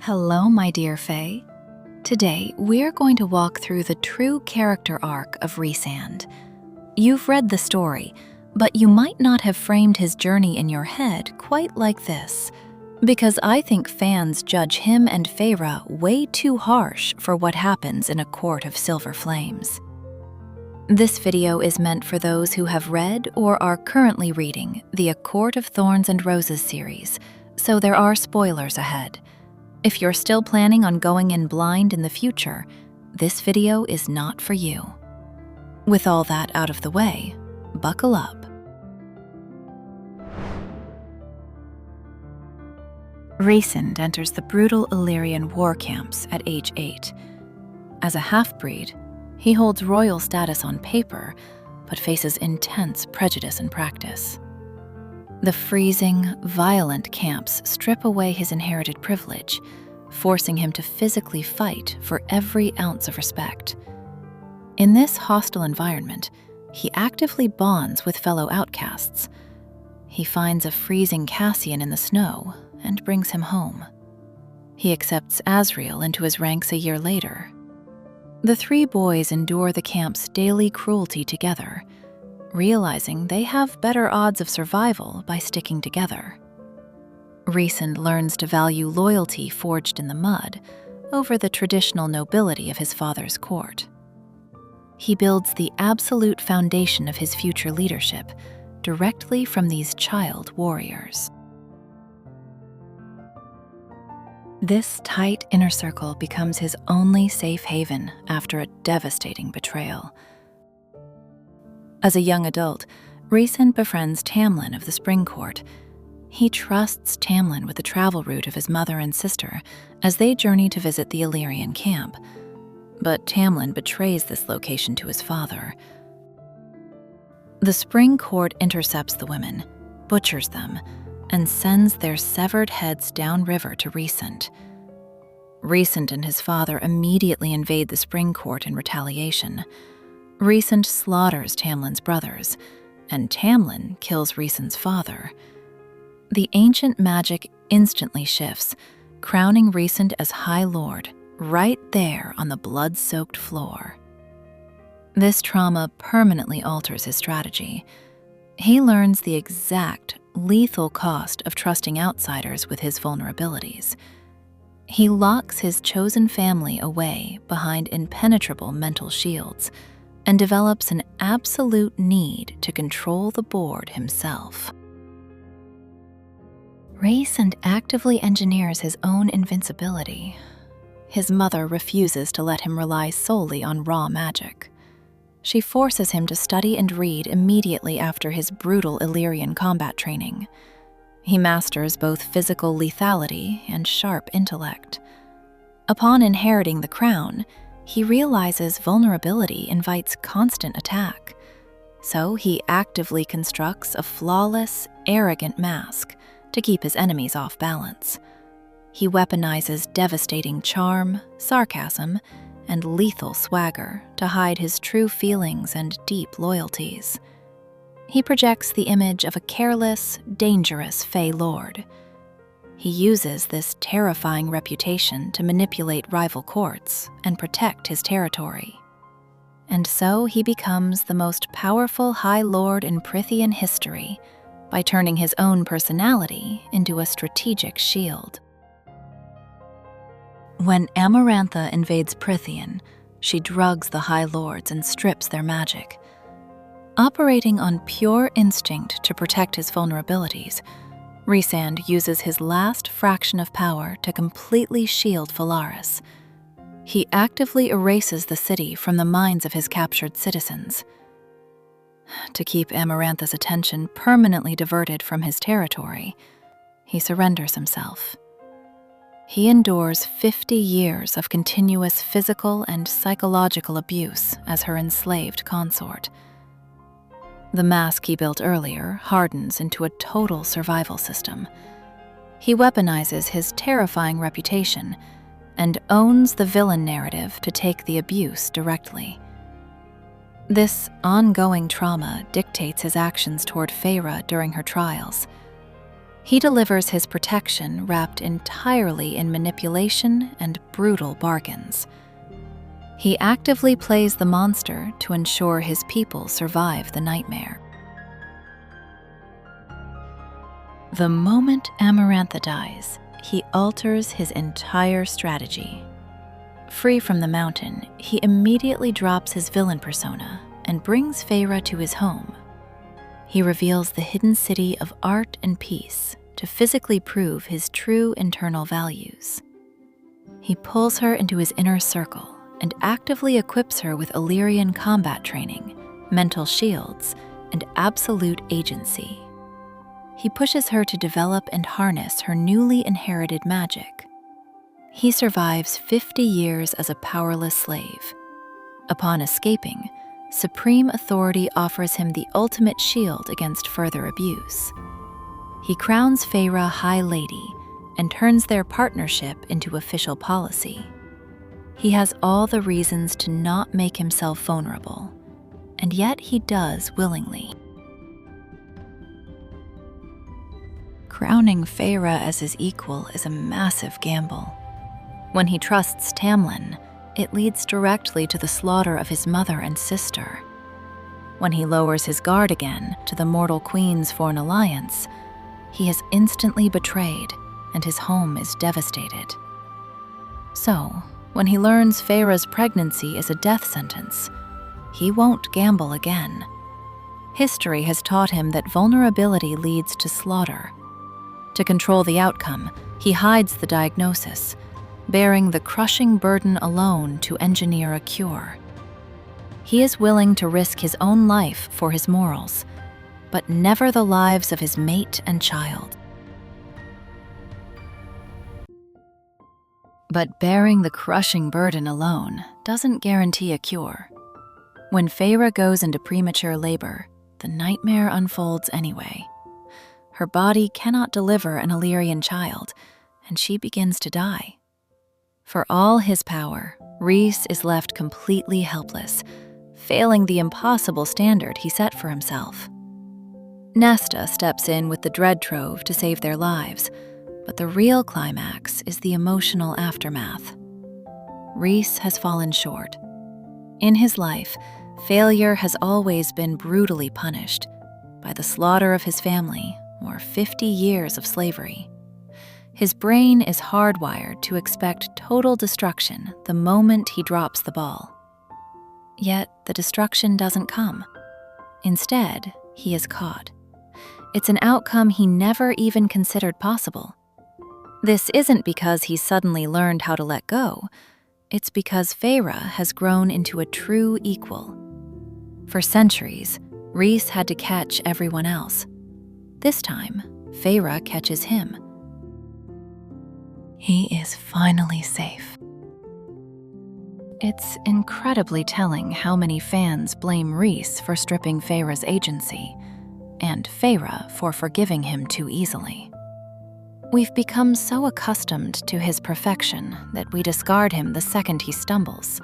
Hello, my dear Faye. Today, we're going to walk through the true character arc of Rhysand. You've read the story, but you might not have framed his journey in your head quite like this, because I think fans judge him and Feyre way too harsh for what happens in A Court of Silver Flames. This video is meant for those who have read or are currently reading the A Court of Thorns and Roses series, so there are spoilers ahead. If you're still planning on going in blind in the future, this video is not for you. With all that out of the way, buckle up. Rhysand enters the brutal Illyrian war camps at age 8. As a half-breed, he holds royal status on paper, but faces intense prejudice in practice. The freezing, violent camps strip away his inherited privilege, forcing him to physically fight for every ounce of respect. In this hostile environment, he actively bonds with fellow outcasts. He finds a freezing Cassian in the snow and brings him home. He accepts Azriel into his ranks a year later. The three boys endure the camp's daily cruelty together, realizing they have better odds of survival by sticking together. Rhysand learns to value loyalty forged in the mud over the traditional nobility of his father's court. He builds the absolute foundation of his future leadership directly from these child warriors. This tight inner circle becomes his only safe haven after a devastating betrayal. As a young adult, Rhysand befriends Tamlin of the Spring Court. He trusts Tamlin with the travel route of his mother and sister as they journey to visit the Illyrian camp. But Tamlin betrays this location to his father. The Spring Court intercepts the women, butchers them, and sends their severed heads downriver to Rhysand. Rhysand and his father immediately invade the Spring Court in retaliation. Rhysand slaughters Tamlin's brothers, and Tamlin kills Rhysand's father. The ancient magic instantly shifts, crowning Rhysand as High Lord right there on the blood-soaked floor. This trauma permanently alters his strategy. He learns the exact, lethal cost of trusting outsiders with his vulnerabilities. He locks his chosen family away behind impenetrable mental shields and develops an absolute need to control the board himself. Rhysand actively engineers his own invincibility. His mother refuses to let him rely solely on raw magic. She forces him to study and read immediately after his brutal Illyrian combat training. He masters both physical lethality and sharp intellect. Upon inheriting the crown, he realizes vulnerability invites constant attack. So he actively constructs a flawless, arrogant mask to keep his enemies off balance. He weaponizes devastating charm, sarcasm, and lethal swagger to hide his true feelings and deep loyalties. He projects the image of a careless, dangerous Fey Lord. He uses this terrifying reputation to manipulate rival courts and protect his territory. And so he becomes the most powerful High Lord in Prythian history by turning his own personality into a strategic shield. When Amarantha invades Prythian, she drugs the High Lords and strips their magic. Operating on pure instinct to protect his vulnerabilities, Rhysand uses his last fraction of power to completely shield Valaris. He actively erases the city from the minds of his captured citizens. To keep Amarantha's attention permanently diverted from his territory, he surrenders himself. He endures 50 years of continuous physical and psychological abuse as her enslaved consort. The mask he built earlier hardens into a total survival system. He weaponizes his terrifying reputation and owns the villain narrative to take the abuse directly. This ongoing trauma dictates his actions toward Feyre during her trials. He delivers his protection wrapped entirely in manipulation and brutal bargains. He actively plays the monster to ensure his people survive the nightmare. The moment Amarantha dies, he alters his entire strategy. Free from the mountain, he immediately drops his villain persona and brings Feyre to his home. He reveals the hidden city of art and peace to physically prove his true internal values. He pulls her into his inner circle and actively equips her with Illyrian combat training, mental shields, and absolute agency. He pushes her to develop and harness her newly inherited magic. He survives 50 years as a powerless slave. Upon escaping, supreme authority offers him the ultimate shield against further abuse. He crowns Feyre High Lady and turns their partnership into official policy. He has all the reasons to not make himself vulnerable, and yet he does willingly. Crowning Feyre as his equal is a massive gamble. When he trusts Tamlin, it leads directly to the slaughter of his mother and sister. When he lowers his guard again to the mortal queens for an alliance, he is instantly betrayed and his home is devastated. So, when he learns Feyre's pregnancy is a death sentence, he won't gamble again. History has taught him that vulnerability leads to slaughter. To control the outcome, he hides the diagnosis, bearing the crushing burden alone to engineer a cure. He is willing to risk his own life for his morals, but never the lives of his mate and child. But bearing the crushing burden alone doesn't guarantee a cure. When Feyre goes into premature labor, the nightmare unfolds anyway. Her body cannot deliver an Illyrian child, and she begins to die. For all his power, Rhys is left completely helpless, failing the impossible standard he set for himself. Nesta steps in with the Dread Trove to save their lives, but the real climax is the emotional aftermath. Rhys has fallen short. In his life, failure has always been brutally punished by the slaughter of his family or 50 years of slavery. His brain is hardwired to expect total destruction the moment he drops the ball. Yet the destruction doesn't come. Instead, he is caught. It's an outcome he never even considered possible. This isn't because he suddenly learned how to let go. It's because Feyre has grown into a true equal. For centuries, Rhys had to catch everyone else. This time, Feyre catches him. He is finally safe. It's incredibly telling how many fans blame Rhys for stripping Feyre's agency, and Feyre for forgiving him too easily. We've become so accustomed to his perfection that we discard him the second he stumbles.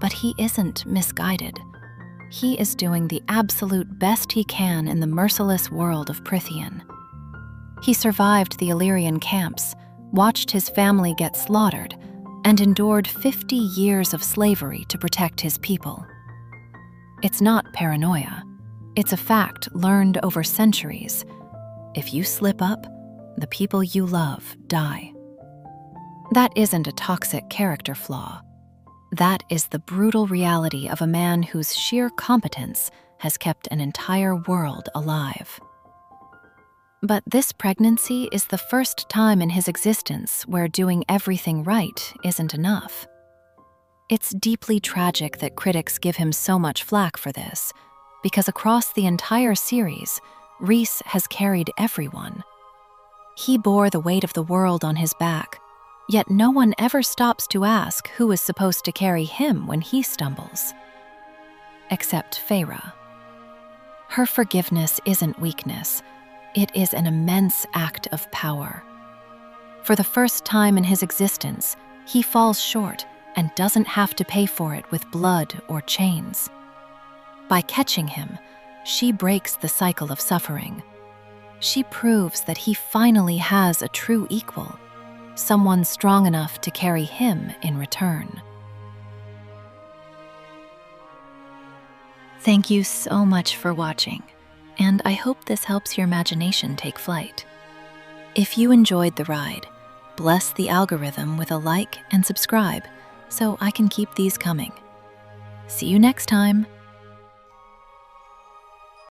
But he isn't misguided. He is doing the absolute best he can in the merciless world of Prythian. He survived the Illyrian camps, watched his family get slaughtered, and endured 50 years of slavery to protect his people. It's not paranoia. It's a fact learned over centuries. If you slip up, the people you love die. That isn't a toxic character flaw. That is the brutal reality of a man whose sheer competence has kept an entire world alive. But this pregnancy is the first time in his existence where doing everything right isn't enough. It's deeply tragic that critics give him so much flack for this, because across the entire series, Rhys has carried everyone. He bore the weight of the world on his back, yet no one ever stops to ask who is supposed to carry him when he stumbles. Except Feyre. Her forgiveness isn't weakness. It is an immense act of power. For the first time in his existence, he falls short and doesn't have to pay for it with blood or chains. By catching him, she breaks the cycle of suffering. she proves that he finally has a true equal, someone strong enough to carry him in return. Thank you so much for watching, and I hope this helps your imagination take flight. If you enjoyed the ride, bless the algorithm with a like and subscribe so I can keep these coming. See you next time.